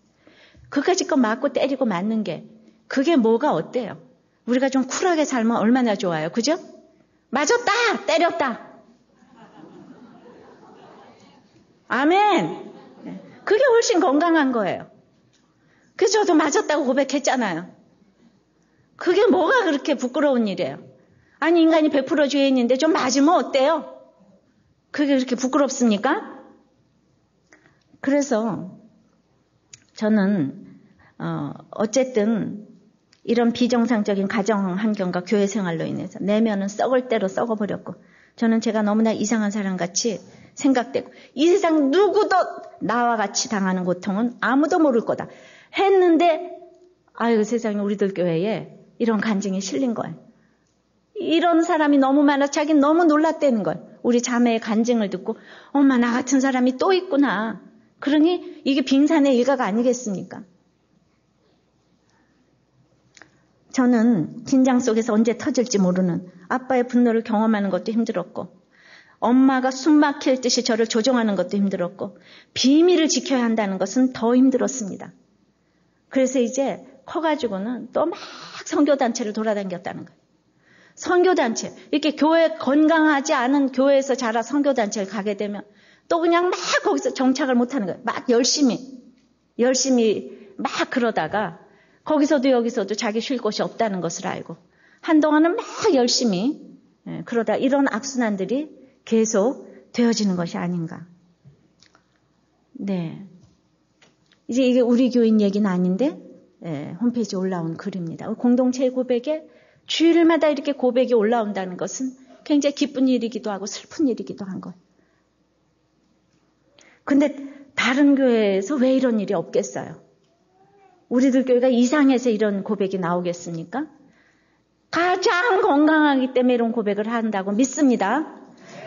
A: 그까짓 거 맞고 때리고 맞는 게 그게 뭐가 어때요? 우리가 좀 쿨하게 살면 얼마나 좋아요. 그죠? 맞았다! 때렸다! 아멘! 그게 훨씬 건강한 거예요. 그래서 저도 맞았다고 고백했잖아요. 그게 뭐가 그렇게 부끄러운 일이에요. 인간이 100% 죄인인데 좀 맞으면 어때요? 그게 그렇게 부끄럽습니까? 그래서 저는 어쨌든 이런 비정상적인 가정 환경과 교회 생활로 인해서 내면은 썩을 대로 썩어버렸고 저는 제가 너무나 이상한 사람같이 생각되고 이 세상 누구도 나와 같이 당하는 고통은 아무도 모를 거다. 했는데 아유 세상에 우리들 교회에 이런 간증이 실린 거예요. 이런 사람이 너무 많아 자기는 너무 놀랐다는 거예요. 우리 자매의 간증을 듣고 엄마 나 같은 사람이 또 있구나. 그러니 이게 빙산의 일가가 아니겠습니까? 저는 긴장 속에서 언제 터질지 모르는 아빠의 분노를 경험하는 것도 힘들었고 엄마가 숨 막힐 듯이 저를 조종하는 것도 힘들었고 비밀을 지켜야 한다는 것은 더 힘들었습니다. 그래서 이제 커가지고는 또 막 선교단체를 돌아다녔다는 거예요. 선교단체, 이렇게 교회 건강하지 않은 교회에서 자라 선교단체를 가게 되면 또 그냥 막 거기서 정착을 못하는 거예요. 막 열심히 막 그러다가 거기서도 여기서도 자기 쉴 곳이 없다는 것을 알고 한동안은 막 열심히 그러다 이런 악순환들이 계속 되어지는 것이 아닌가. 네, 이제 이게 우리 교인 얘기는 아닌데 홈페이지에 올라온 글입니다. 공동체의 고백에 주일마다 이렇게 고백이 올라온다는 것은 굉장히 기쁜 일이기도 하고 슬픈 일이기도 한 거예요. 근데 다른 교회에서 왜 이런 일이 없겠어요? 우리들 교회가 이상해서 이런 고백이 나오겠습니까? 가장 건강하기 때문에 이런 고백을 한다고 믿습니다.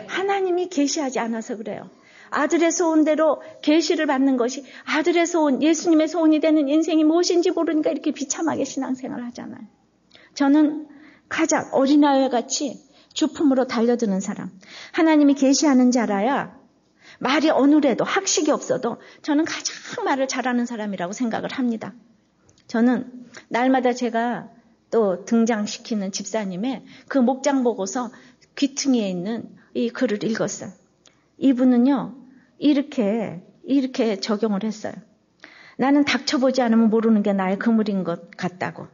A: 하나님이 계시하지 않아서 그래요. 아들의 소원대로 계시를 받는 것이 아들의 소원, 예수님의 소원이 되는 인생이 무엇인지 모르니까 이렇게 비참하게 신앙생활을 하잖아요. 저는 가장 어린아이와 같이 주품으로 달려드는 사람, 하나님이 계시하는 자라야 말이 어눌해도 학식이 없어도 저는 가장 말을 잘하는 사람이라고 생각을 합니다. 저는 날마다 제가 또 등장시키는 집사님의 그 목장 보고서 귀퉁이에 있는 이 글을 읽었어요. 이분은요 이렇게 적용을 했어요. 나는 닥쳐보지 않으면 모르는 게 나의 그물인 것 같다고.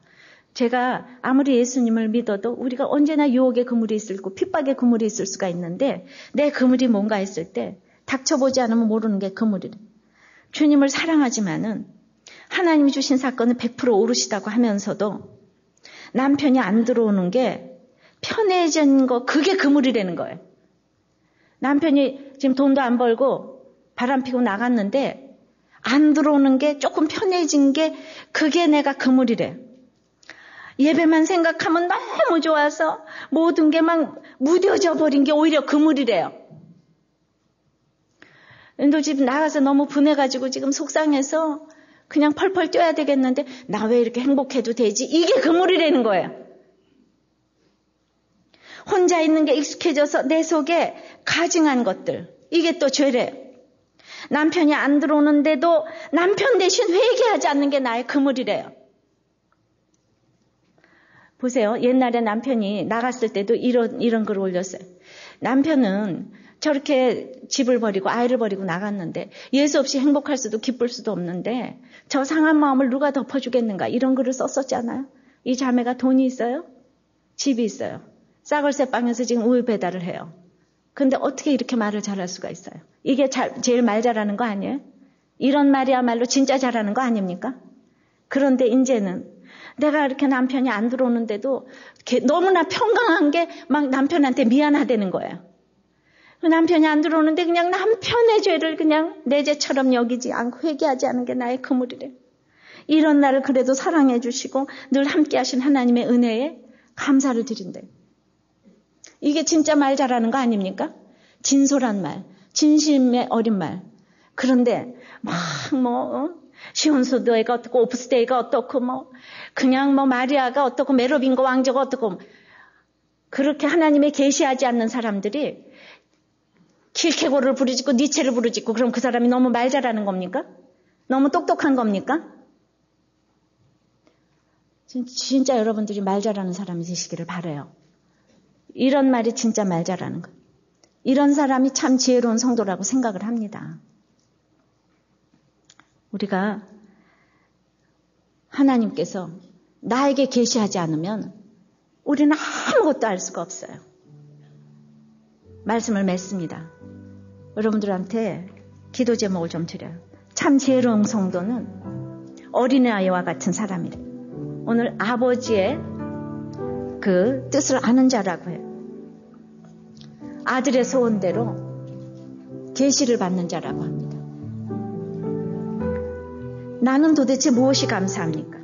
A: 제가 아무리 예수님을 믿어도 우리가 언제나 유혹의 그물이 있을 거고 핍박의 그물이 있을 수가 있는데 내 그물이 뭔가 했을 때 닥쳐보지 않으면 모르는 게 그물이래. 주님을 사랑하지만은 하나님이 주신 사건은 100% 오르시다고 하면서도 남편이 안 들어오는 게 편해진 거 그게 그물이라는 거예요. 남편이 지금 돈도 안 벌고 바람 피고 나갔는데 안 들어오는 게 조금 편해진 게 그게 내가 그물이래. 예배만 생각하면 너무 좋아서 모든 게 막 무뎌져 버린 게 오히려 그물이래요. 너 집 나가서 너무 분해가지고 지금 속상해서 그냥 펄펄 뛰어야 되겠는데 나 왜 이렇게 행복해도 되지? 이게 그물이라는 거예요. 혼자 있는 게 익숙해져서 내 속에 가증한 것들 이게 또 죄래요. 남편이 안 들어오는데도 남편 대신 회개하지 않는 게 나의 그물이래요. 보세요. 옛날에 남편이 나갔을 때도 이런 글을 올렸어요. 남편은 저렇게 집을 버리고 아이를 버리고 나갔는데 예수 없이 행복할 수도 기쁠 수도 없는데 저 상한 마음을 누가 덮어주겠는가 이런 글을 썼었잖아요. 이 자매가 돈이 있어요. 집이 있어요. 싸글새 빵에서 지금 우유 배달을 해요. 근데 어떻게 이렇게 말을 잘할 수가 있어요? 이게 제일 말 잘하는 거 아니에요? 이런 말이야말로 진짜 잘하는 거 아닙니까? 그런데 이제는 내가 이렇게 남편이 안 들어오는데도 너무나 평강한 게 막 남편한테 미안하다는 거예요. 남편이 안 들어오는데 그냥 남편의 죄를 그냥 내 죄처럼 여기지 않고 회개하지 않은 게 나의 그물이래. 이런 나를 그래도 사랑해 주시고 늘 함께 하신 하나님의 은혜에 감사를 드린대. 이게 진짜 말 잘하는 거 아닙니까? 진솔한 말, 진심의 어린 말. 그런데 막 시온소드가 어떻고 오프스데이가 어떻고 그냥 마리아가 어떻고 메로빙고 왕자가 어떻고 그렇게 하나님의 계시하지 않는 사람들이 킬케고를 부르짖고 니체를 부르짖고 그럼 그 사람이 너무 말 잘하는 겁니까? 너무 똑똑한 겁니까? 진짜 여러분들이 말 잘하는 사람이 되시기를 바라요. 이런 말이 진짜 말 잘하는 것. 이런 사람이 참 지혜로운 성도라고 생각을 합니다. 우리가 하나님께서 나에게 계시하지 않으면 우리는 아무것도 알 수가 없어요. 말씀을 맺습니다. 여러분들한테 기도 제목을 좀 드려요. 참 지혜로운 성도는 어린아이와 같은 사람이래. 오늘 아버지의 그 뜻을 아는 자라고 해요. 아들의 소원대로 계시를 받는 자라고 합니다. 나는 도대체 무엇이 감사합니까?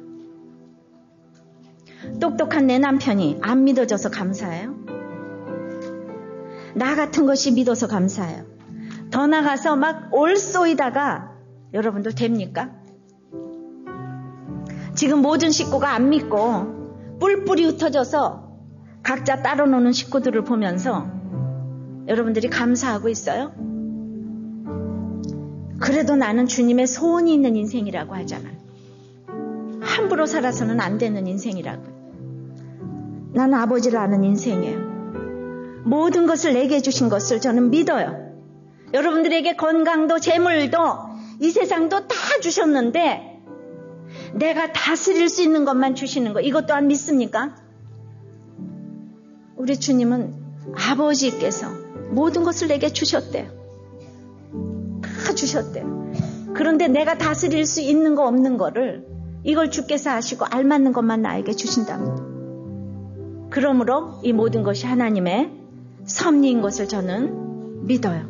A: 똑똑한 내 남편이 안 믿어져서 감사해요? 나 같은 것이 믿어서 감사해요? 더 나가서 막 올쏘이다가 여러분들 됩니까? 지금 모든 식구가 안 믿고 뿔뿔이 흩어져서 각자 따로 노는 식구들을 보면서 여러분들이 감사하고 있어요? 그래도 나는 주님의 소원이 있는 인생이라고 하잖아요. 함부로 살아서는 안 되는 인생이라고. 나는 아버지를 아는 인생이에요. 모든 것을 내게 주신 것을 저는 믿어요. 여러분들에게 건강도 재물도 이 세상도 다 주셨는데 내가 다스릴 수 있는 것만 주시는 거, 이것 또한 믿습니까? 우리 주님은 아버지께서 모든 것을 내게 주셨대요. 다 주셨대요. 그런데 내가 다스릴 수 있는 거 없는 거를 이걸 주께서 하시고 알맞는 것만 나에게 주신답니다. 그러므로 이 모든 것이 하나님의 섭리인 것을 저는 믿어요.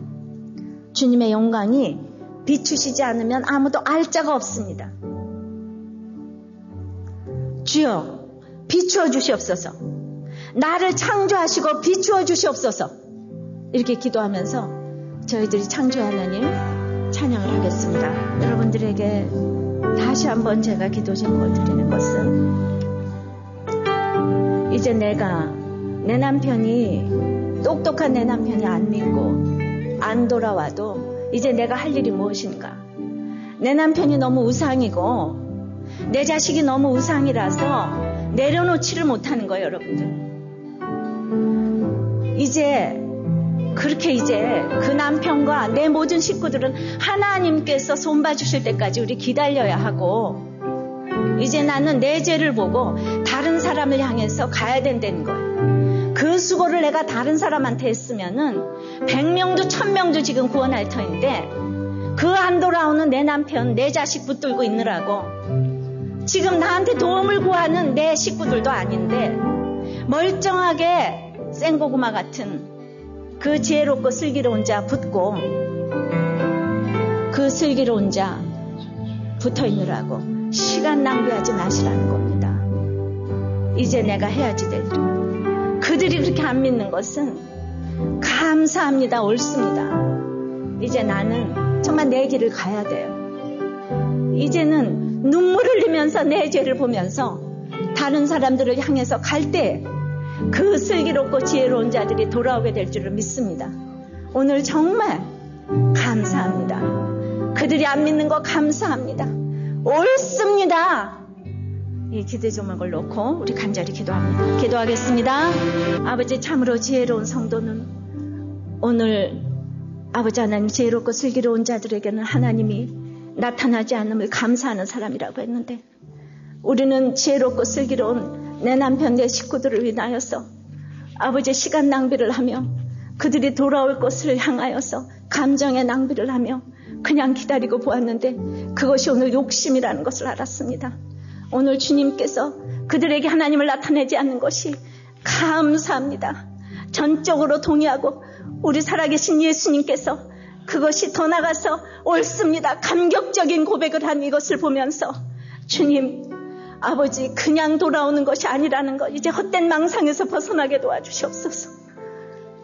A: 주님의 영광이 비추시지 않으면 아무도 알 자가 없습니다. 주여 비추어 주시옵소서. 나를 창조하시고 비추어 주시옵소서. 이렇게 기도하면서 저희들이 창조의 하나님 찬양을 하겠습니다. 여러분들에게 다시 한번 제가 기도 제목을 드리는 것은, 이제 내가 내 남편이 똑똑한 내 남편이 안 믿고 안 돌아와도 이제 내가 할 일이 무엇인가? 내 남편이 너무 우상이고 내 자식이 너무 우상이라서 내려놓지를 못하는 거예요, 여러분들. 이제 그렇게 이제 그 남편과 내 모든 식구들은 하나님께서 손봐주실 때까지 우리 기다려야 하고, 이제 나는 내 죄를 보고 다른 사람을 향해서 가야 된다는 거예요. 그 수고를 내가 다른 사람한테 했으면은 100명도 1000명도 지금 구원할 터인데 그 안 돌아오는 내 남편, 내 자식 붙들고 있느라고 지금 나한테 도움을 구하는 내 식구들도 아닌데 멀쩡하게 생고구마 같은 그 지혜롭고 슬기로운 자 붙고 그 슬기로운 자 붙어 있느라고 시간 낭비하지 마시라는 겁니다. 이제 내가 해야지 될 일. 그들이 그렇게 안 믿는 것은 감사합니다. 옳습니다. 이제 나는 정말 내 길을 가야 돼요. 이제는 눈물 흘리면서 내 죄를 보면서 다른 사람들을 향해서 갈 때 그 슬기롭고 지혜로운 자들이 돌아오게 될 줄을 믿습니다. 오늘 정말 감사합니다. 그들이 안 믿는 거 감사합니다. 옳습니다. 이 기도 제목을 놓고 우리 간절히 기도합니다. 기도하겠습니다. 아버지, 참으로 지혜로운 성도는 오늘 아버지 하나님, 지혜롭고 슬기로운 자들에게는 하나님이 나타나지 않음을 감사하는 사람이라고 했는데, 우리는 지혜롭고 슬기로운 내 남편, 내 식구들을 위하여서 아버지 시간 낭비를 하며 그들이 돌아올 것을 향하여서 감정의 낭비를 하며 그냥 기다리고 보았는데 그것이 오늘 욕심이라는 것을 알았습니다. 오늘 주님께서 그들에게 하나님을 나타내지 않는 것이 감사합니다. 전적으로 동의하고 우리 살아계신 예수님께서 그것이 더 나가서 옳습니다. 감격적인 고백을 한 이것을 보면서 주님, 아버지, 그냥 돌아오는 것이 아니라는 것, 이제 헛된 망상에서 벗어나게 도와주시옵소서.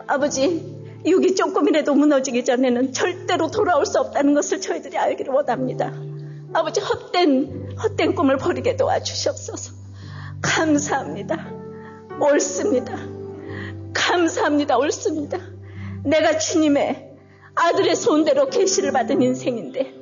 A: 아버지, 육이 조금이라도 무너지기 전에는 절대로 돌아올 수 없다는 것을 저희들이 알기를 원합니다. 아버지, 헛된 꿈을 버리게 도와주시옵소서. 감사합니다. 옳습니다. 감사합니다. 옳습니다. 내가 주님의 아들의 손대로 계시를 받은 인생인데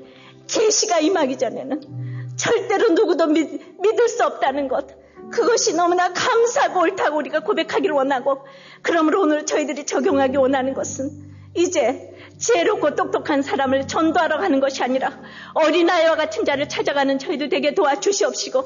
A: 계시가 임하기 전에는 절대로 누구도 믿을 수 없다는 것, 그것이 너무나 감사하고 옳다고 우리가 고백하기를 원하고, 그러므로 오늘 저희들이 적용하기 원하는 것은 이제 지혜롭고 똑똑한 사람을 전도하러 가는 것이 아니라 어린아이와 같은 자를 찾아가는 저희들 되게 도와주시옵시고,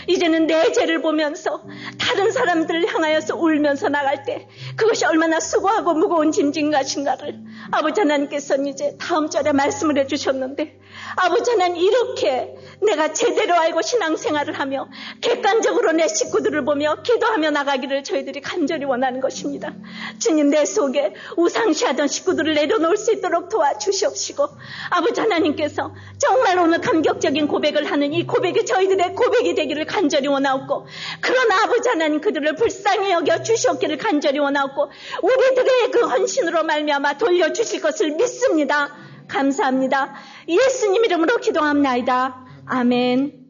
A: 이제는 내 죄를 보면서 다른 사람들을 향하여서 울면서 나갈 때 그것이 얼마나 수고하고 무거운 짐진 것인가를 아버지 하나님께서는 이제 다음 절에 말씀을 해주셨는데, 아버지 하나님, 이렇게 내가 제대로 알고 신앙생활을 하며 객관적으로 내 식구들을 보며 기도하며 나가기를 저희들이 간절히 원하는 것입니다. 주님, 내 속에 우상시하던 식구들을 내려놓을 수 있도록 도와주시옵시고, 아버지 하나님께서 정말 오늘 감격적인 고백을 하는 이 고백이 저희들의 고백이 되기를 간절히 원하옵고, 그러나 아버지 하나님 그들을 불쌍히 여겨 주시옵기를 간절히 원하옵고, 우리들의 그 헌신으로 말미암아 돌려주실 것을 믿습니다. 감사합니다. 예수님 이름으로 기도합나이다. 아멘.